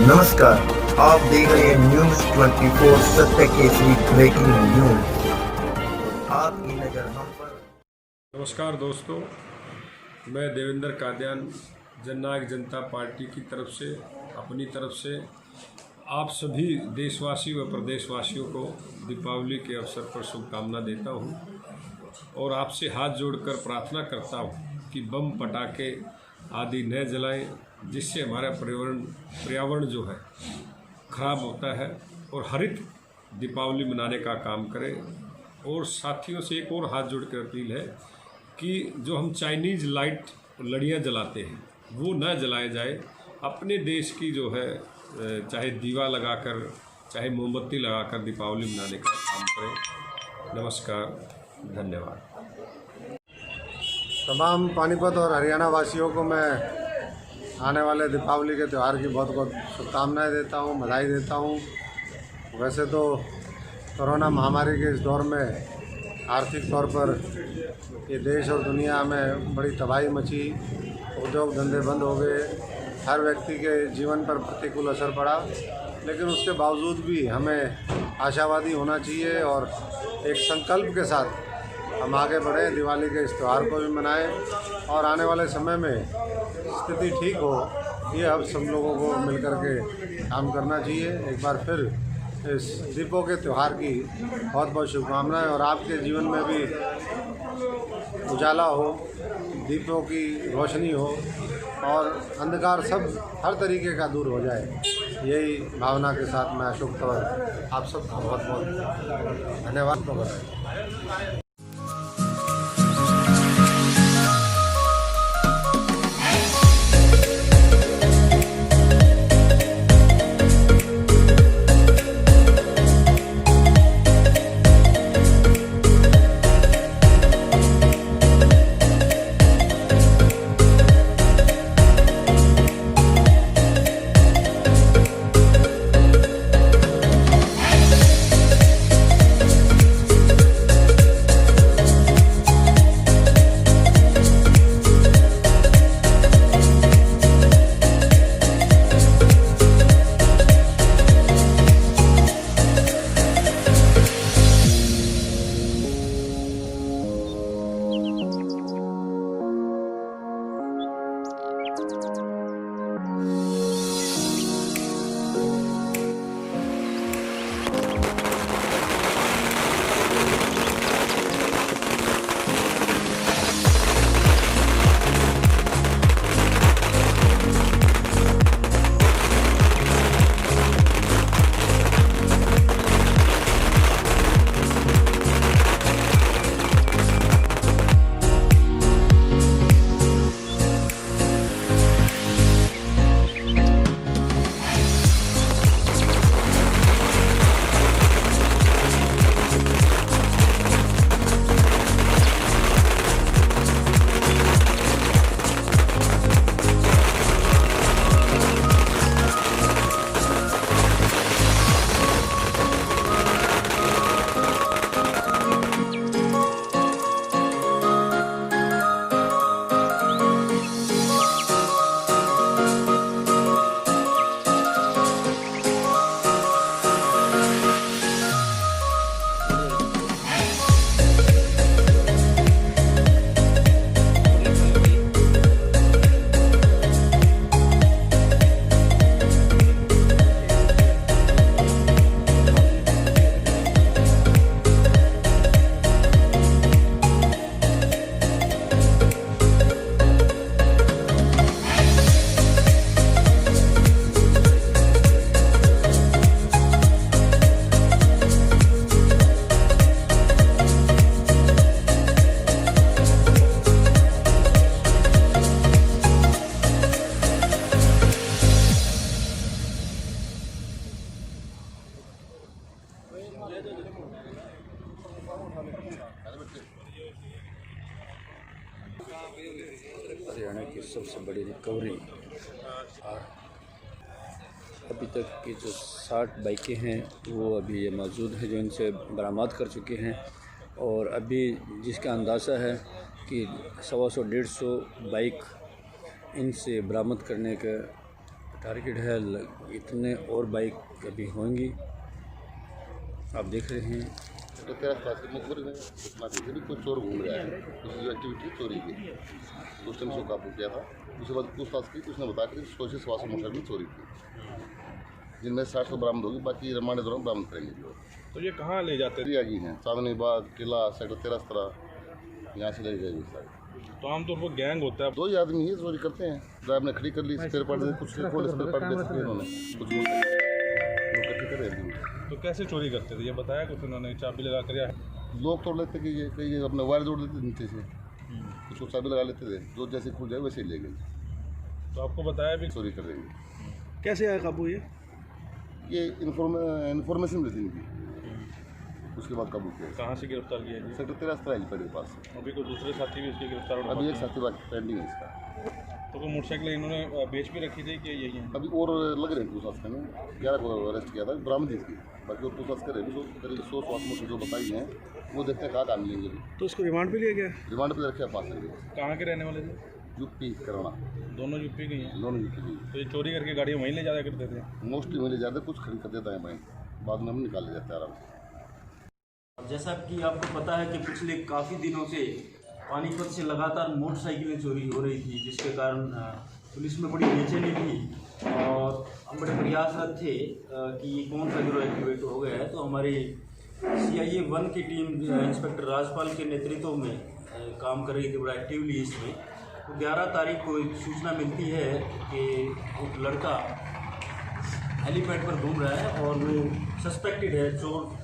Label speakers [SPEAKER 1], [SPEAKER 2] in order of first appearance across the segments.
[SPEAKER 1] नमस्कार, आप देख रहे हैं न्यूज 24 सत्य केसरी ब्रेकिंग न्यूज। आपकी नजर हम पर।
[SPEAKER 2] नमस्कार दोस्तों, मैं देवेंद्र कादियान जननायक जनता पार्टी की तरफ से अपनी तरफ से आप सभी देशवासी व प्रदेशवासियों को दीपावली के अवसर पर शुभकामना देता हूं और आपसे हाथ जोड़कर प्रार्थना करता हूं कि बम पटाखे आदि न जलाएं, जिससे हमारा पर्यावरण जो है खराब होता है, और हरित दीपावली मनाने का काम करें। और साथियों से एक और हाथ जोड़ कर अपील है कि जो हम चाइनीज़ लाइट लड़ियाँ जलाते हैं वो न जलाए जाए। अपने देश की जो है चाहे दीवा लगाकर चाहे मोमबत्ती लगाकर दीपावली मनाने का काम करें। नमस्कार, धन्यवाद।
[SPEAKER 3] तमाम पानीपत और हरियाणा वासियों को मैं आने वाले दीपावली के त्यौहार की बहुत बहुत शुभकामनाएं देता हूं, बधाई देता हूं। वैसे तो कोरोना महामारी के इस दौर में आर्थिक तौर पर ये देश और दुनिया में बड़ी तबाही मची, उद्योग धंधे बंद हो गए, हर व्यक्ति के जीवन पर प्रतिकूल असर पड़ा, लेकिन उसके बावजूद भी हमें आशावादी होना चाहिए और एक संकल्प के साथ हम आगे बढ़ें, दिवाली के इस त्यौहार को भी मनाएं और आने वाले समय में स्थिति ठीक हो, ये अब सब लोगों को मिलकर के काम करना चाहिए। एक बार फिर इस दीपों के त्यौहार की बहुत बहुत शुभकामनाएं और आपके जीवन में भी उजाला हो, दीपों की रोशनी हो और अंधकार सब हर तरीके का दूर हो जाए। यही भावना के साथ मैं शुभ खबर आप सबको बहुत बहुत धन्यवाद को बताएं।
[SPEAKER 4] हरियाणा की सबसे बड़ी रिकवरी और अभी तक की जो 60 बाइकें हैं वो अभी ये मौजूद है जो इनसे बरामद कर चुके हैं, और अभी जिसका अंदाज़ा है कि 125-150 बाइक इनसे बरामद करने का टारगेट है इतने और बाइक अभी होंगी, आप देख रहे हैं।
[SPEAKER 5] तो 13 क्लास के मकबरे में इतना भी कोई चोर घूम रहा है, उसकी एक्टिविटी चोरी की, उस टाइम से काबू किया था। उसके बाद पूछताछ की, उसने बताया कि 100 से 125 मोटरसाइकिल में चोरी की, जिनमें 60 बरामद होगी, बाकी रिमांड के दौरान बरामद करेंगे।
[SPEAKER 6] तो ये कहाँ ले जाते थे?
[SPEAKER 5] आगे हैं चांदनी बाग, किला, सेक्टर 13 यहाँ से ले जाएगी सारी।
[SPEAKER 6] तो आमतौर पर गैंग होता है,
[SPEAKER 5] 2 ही आदमी ही चोरी करते हैं। ड्राइवर ने खड़ी कर ली, स्पेयर पार्ट कुछ खोल स्पेयर पार्ट दे सकते इन्होंने, कुछ इकट्ठे कर रहे हैं।
[SPEAKER 6] तो कैसे चोरी करते थे ये बताया कुछ उन्होंने? चाबी लगा कर या
[SPEAKER 5] लोग तोड़ लेते कि ये कई अपने वायर जोड़ लेते नीचे से, उसको चाबी लगा लेते थे, जो जैसे खुल जाए वैसे ही ले गए।
[SPEAKER 6] तो आपको बताया भी?
[SPEAKER 5] चोरी कर देंगे।
[SPEAKER 6] कैसे आया काबू
[SPEAKER 5] ये इन्फॉर्मेशन मिली थी इनकी, उसके बाद काबू किया।
[SPEAKER 6] कहाँ से गिरफ्तार किया जी?
[SPEAKER 5] सेक्टर 13 के पास।
[SPEAKER 6] अभी कोई दूसरे साथी भी इसके गिरफ्तार होने
[SPEAKER 5] अभी एक
[SPEAKER 6] बाकी हैं?
[SPEAKER 5] साथी बाकी पेंडिंग है इसका।
[SPEAKER 6] तो कोई मोटरसाइकिल इन्होंने बेच भी रखी थी कि यही है?
[SPEAKER 5] अभी और लग रहे हैं पूछताछ में, 11 को अरेस्ट किया था, बरामद ही थी, बाकी और पूछताछ कर रहे हैं। तो करीब 100 मोटर जो बताई हैं वो देखते हैं कहाँ मिलेंगे।
[SPEAKER 6] तो इसको रिमांड पे लिया गया?
[SPEAKER 5] रिमांड पर रखे पास है।
[SPEAKER 6] कहाँ के रहने वाले थे?
[SPEAKER 5] यूपी करना,
[SPEAKER 6] दोनों यूपी के ही हैं।
[SPEAKER 5] दोनों यूपी की।
[SPEAKER 6] तो ये चोरी करके गाड़ियाँ वहीं ले जाया करते थे?
[SPEAKER 5] मोस्टली मिले जाते, कुछ खरीद कर देता है भाई, बाद में हम निकाल ले जाते हैं आराम से।
[SPEAKER 7] जैसा कि आपको पता है कि पिछले काफ़ी दिनों से पानीपत से लगातार मोटरसाइकिलें चोरी हो रही थी, जिसके कारण पुलिस में बड़ी बेचैनी थी और हम बड़े प्रयासरत थे कि ये कौन सा गिरोह एक्टिवेट हो गया है। तो हमारी CIA 1 की टीम इंस्पेक्टर राजपाल के नेतृत्व में काम कर रही थी बड़ा एक्टिवली इसमें। तो 11 तारीख को एक सूचना मिलती है कि एक लड़का हेलीपैड पर घूम रहा है और वो सस्पेक्टेड है, चोर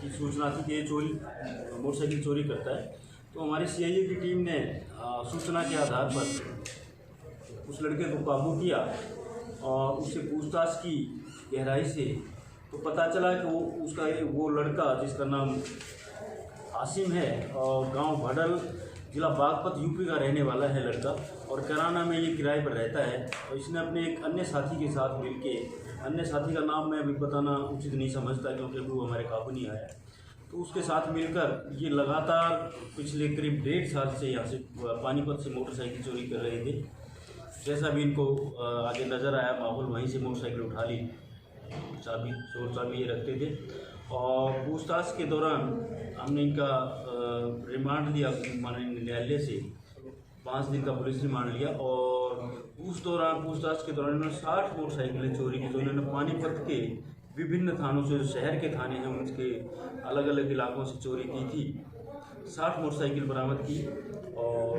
[SPEAKER 7] की सूचना थी कि ये मोटरसाइकिल चोरी करता है। तो हमारी CIA की टीम ने सूचना के आधार पर उस लड़के को काबू किया और उससे पूछताछ की गहराई से। तो पता चला कि वो लड़का जिसका नाम आसिम है और गांव भडल, जिला बागपत, यूपी का रहने वाला है लड़का, और कराना में ये किराए पर रहता है। और इसने अपने एक अन्य साथी के साथ मिलके, अन्य साथी का नाम मैं अभी बताना उचित नहीं समझता क्योंकि वो हमारे काबू नहीं आया, तो उसके साथ मिलकर ये लगातार पिछले करीब 1.5 साल से यहाँ से पानीपत से मोटरसाइकिल चोरी कर रहे थे। जैसा भी इनको आगे नज़र आया माहौल, वहीं से मोटरसाइकिल उठा ली, चाबी ये रखते थे। और पूछताछ के दौरान हमने इनका रिमांड लिया माननीय न्यायालय से, 5 दिन का पुलिस रिमांड लिया। और उस दौरान पूछताछ के दौरान इन्होंने 60 मोटरसाइकिलें चोरी की। तो इन्होंने पानीपत के विभिन्न थानों से, जो शहर के थाने हैं उनके अलग अलग इलाकों से चोरी की थी। 60 मोटरसाइकिल बरामद की। और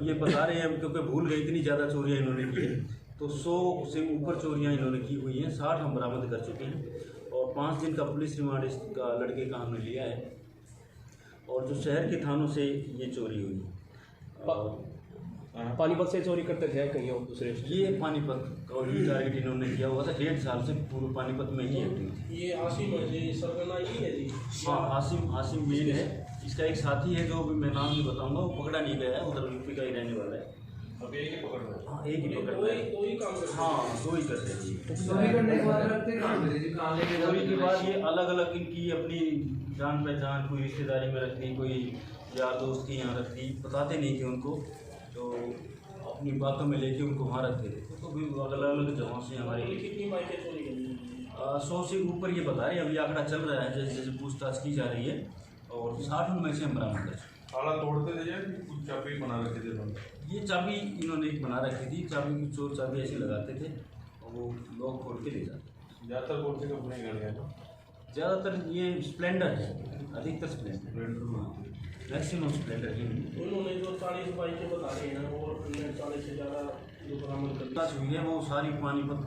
[SPEAKER 7] ये बता रहे हैं क्योंकि भूल गए इतनी ज़्यादा चोरियाँ इन्होंने की है, तो 100 से ऊपर चोरियाँ इन्होंने की हुई हैं। 60 हम बरामद कर चुके हैं और 5 दिन का पुलिस रिमांड इसका लड़के का हमने लिया है। और जो शहर के थानों से ये चोरी हुई है।
[SPEAKER 8] पानीपत से चोरी करते थे कहीं और दूसरे?
[SPEAKER 7] ये पानीपत और ये टारगेट इन्होंने किया हुआ था। 1.5 साल से पूरे पानीपत में ही एक्टिव थी।
[SPEAKER 8] ये आसिम है जी, सरगना ही है जी?
[SPEAKER 7] हाँ, आसिम मेन है। इसका एक साथी है जो भी मैं नाम नहीं बताऊंगा, वो पकड़ा नहीं गया है, उधर यूपी का ही रहने वाला है।
[SPEAKER 6] अब एक ही पकड़ रहे हैं?
[SPEAKER 7] हाँ, एक ही पकड़ रहा है।
[SPEAKER 8] 2 ही काम करते हैं?
[SPEAKER 7] हाँ, 2 ही करते हैं जी।
[SPEAKER 8] चोरी करने के बाद रखते कहाँ थे जी? कहाँ लेके जाते?
[SPEAKER 7] चोरी के बाद ये अलग अलग इनकी अपनी जान पहचान, कोई रिश्तेदारी में रखती, कोई यार दोस्त की यहाँ रखती, बताते नहीं थे उनको, तो अपनी बातों में लेके उनको वहाँ रखते थे। तो भी अलग अलग जगहों से हमारे
[SPEAKER 8] कितनी बाइकें चोरी की?
[SPEAKER 7] 100 से ऊपर ये बता रहे हैं। अभी आंकड़ा चल रहा है, जैसे जैसे पूछताछ की जा रही है। और 60 में से हम बरामद कर चुके।
[SPEAKER 6] ताला तोड़ते थे या कुछ चाबी बना रखे थे इन्होंने?
[SPEAKER 7] ये चाबी इन्होंने एक बना रखी थी, चाबी की चोर चाबी ऐसे लगाते थे और वो लॉक खोल के ले जाते।
[SPEAKER 6] ज़्यादातर कौन सी कंपनी गाड़ियाँ हैं?
[SPEAKER 7] ज़्यादातर ये स्प्लेंडर है, अधिकतर स्प्लेंडर, मैक्सिमम स्प्लेंडर ही।
[SPEAKER 8] उन्होंने जो 40 बाइकें बता रहे हैं और 40 से ज़्यादा जो बरामद कर
[SPEAKER 7] पूछताछ हुई है वो सारी पानीपत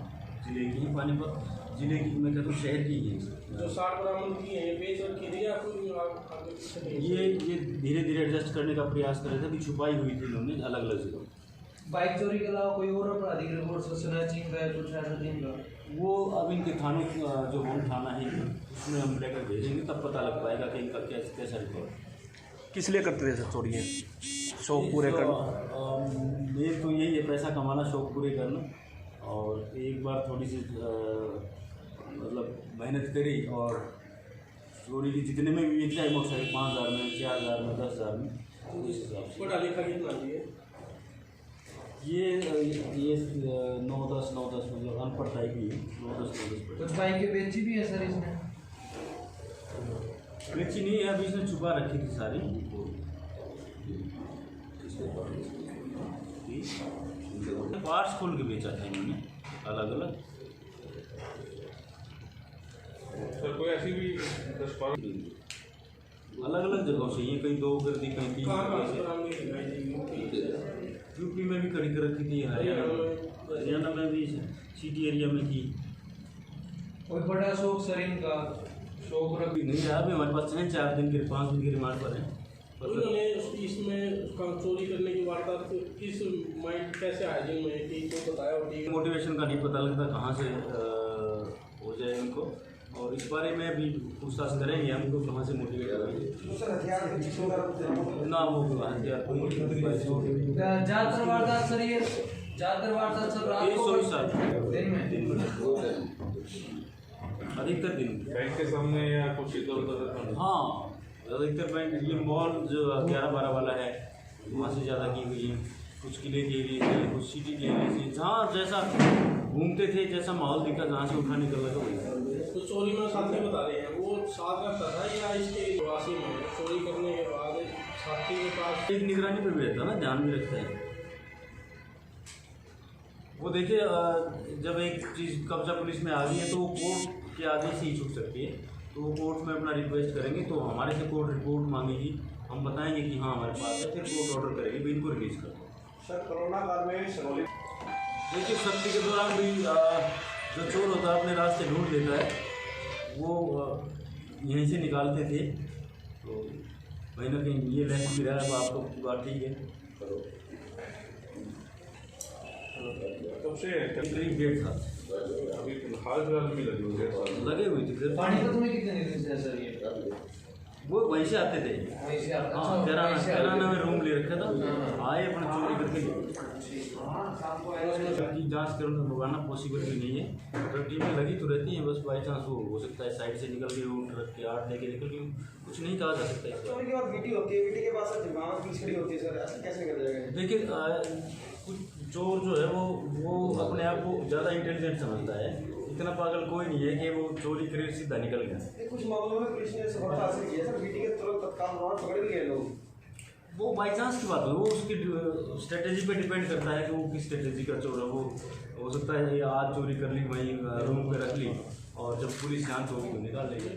[SPEAKER 7] जिले की, पानीपत जिले की मैं कहता हूँ शहर की ही है।
[SPEAKER 8] जो 60 बरामद की है, बेच रखी थी या कोई आगे पीछे नहीं?
[SPEAKER 7] ये धीरे धीरे एडजस्ट करने का प्रयास कर रहे थे। अभी छुपाई हुई थी इन्होंने अलग अलग जगह।
[SPEAKER 8] बाइक चोरी के अलावा कोई और आपराधिक रिपोर्ट, स्नैचिंग का कुछ ऐसा दिन का?
[SPEAKER 7] वो अब इनके थानों जो होम थाना है उसमें हम लेकर भेजेंगे, तब पता लग पाएगा कि इनका कैसा रिकॉर्ड।
[SPEAKER 8] किस लिए करते थे सर चोरियाँ? शौक पूरे करना?
[SPEAKER 7] मेन तो यही है, पैसा कमाना, शौक पूरे करना। और एक बार थोड़ी सी मतलब मेहनत करी और चोरी की जितने में भी चाहे मोटरसाइकिल 5000 में, 4000 में, 10000 में, इस हिसाब से।
[SPEAKER 8] पढ़ा लिखा कितना चाहिए?
[SPEAKER 7] ये 9-10 मतलब अनपढ़ टाइप ही है। 9-10
[SPEAKER 8] कुछ बाइकें बेची भी है सर इसमें?
[SPEAKER 7] बेची नहीं है, अभी इसने छुपा रखी थी सारी। पार्ट्स खोल के बेचा था इन्होंने अलग अलग।
[SPEAKER 6] सर कोई ऐसी भी 10-12
[SPEAKER 7] अलग अलग जगहों से, ये कहीं 2 कर दी, कहीं 3 यूपी में भी खड़ी कर रखी थी, हरियाणा में भी, सिटी एरिया में की।
[SPEAKER 8] कोई बड़ा शौक सर इनका शौक रख
[SPEAKER 7] नहीं यार, अभी हमारे पास 4 दिन के 5 दिन के रिमांड पर है।
[SPEAKER 8] उन्होंने इसमें उसका चोरी करने की वारदात किस माइंड कैसे आया जी में कि को बताया होती है?
[SPEAKER 7] मोटिवेशन का नहीं पता लगता कहाँ से हो जाए उनको, और इस बारे में भी पूछताछ करेंगे हमको कहाँ से मोटिवेट करेंगे ना वो हथियार।
[SPEAKER 8] ज़्यादातर वारदात सर ये ज़्यादातर वारदात सर रात को
[SPEAKER 7] 24 साल
[SPEAKER 8] दिन में
[SPEAKER 7] अधिकतर दिन।
[SPEAKER 6] बैंक के सामने या कुछ इधर उधर?
[SPEAKER 7] हाँ, अधिकतर बैंक, ये मॉल जो 11-12 वाला है वहाँ से ज़्यादा की हुई है। कुछ किले के लिए थे, कुछ सिटी के लिए थे, जहाँ जैसा घूमते थे, जैसा माहौल दिखा, जहाँ से उठा निकल लगा वही।
[SPEAKER 8] तो चोरी में साथी बता रहे हैं वो साथ रहता था या इसके निवासी में चोरी करने के बाद साथी के पास
[SPEAKER 7] एक निगरानी पे भी रहता है ना, ध्यान भी रखता है वो। देखिए जब एक चीज़ कब्जा पुलिस में आ गई है तो वो कोर्ट के आदेश से ही छूट सकती है, तो वो कोर्ट में अपना रिक्वेस्ट करेंगे तो हमारे से कोर्ट रिपोर्ट मांगेगी, हम बताएंगे कि हाँ हमारे पास है, फिर कोर्ट ऑर्डर करेगी भी इनको रिलीज कर दो।
[SPEAKER 6] सर कोरोना काल में सनौली
[SPEAKER 7] देखिए सख्ती के दौरान भी जो चोर होता है अपने रास्ते ढूंढ लेता है, वो यहीं से निकालते थे, तो कहीं ना कहीं ये लेसन भी रहा है। अब आपको बात ठीक है, करो
[SPEAKER 6] कब से
[SPEAKER 7] करीब 1.5 साल
[SPEAKER 6] अभी हाल फिलहाल में लगे हुए हैं।
[SPEAKER 7] लगे हुए थे। फिर
[SPEAKER 8] पानी का तुम्हें कितने दिन से है सर ये?
[SPEAKER 7] वो वहीं से आते थे।
[SPEAKER 8] वहीं से आता?
[SPEAKER 7] हाँ, कैराना में रूम ले रखा था, आए अपना चोरी करके की जांच करना रोकाना पॉसिबल भी नहीं है। तो टीमें लगी तो रहती हैं, बस बाई चांस वो हो सकता है साइड से निकल गई हो, ट्रक के 8 लेके निकल गई, कुछ नहीं कहा जा सकता है।
[SPEAKER 9] चोरी के बाद वीटी होती है, वीटी के पास जमानत पुलिस खड़ी होती है सर, ऐसे कैसे निकल जाएगा?
[SPEAKER 7] देखिए कुछ चोर जो है वो अपने आप को ज़्यादा इंटेलिजेंट समझता है, इतना पागल कोई नहीं है कि वो चोरी करे सीधा निकल गया।
[SPEAKER 9] कुछ मामलों में पुलिस ने सफलता हासिल की है सर, वीटी के तुरंत तत्काल दौरान पकड़ भी गए लोग।
[SPEAKER 7] वो बाई चांस की बात है, वो उसकी स्ट्रेटेजी पे डिपेंड करता है कि वो किस स्ट्रेटेजी का चोर है। वो हो सकता है ये आज चोरी कर ली, वहीं रूम पे रख ली, और जब पुलिस जांच होगी तो निकाल लेगी।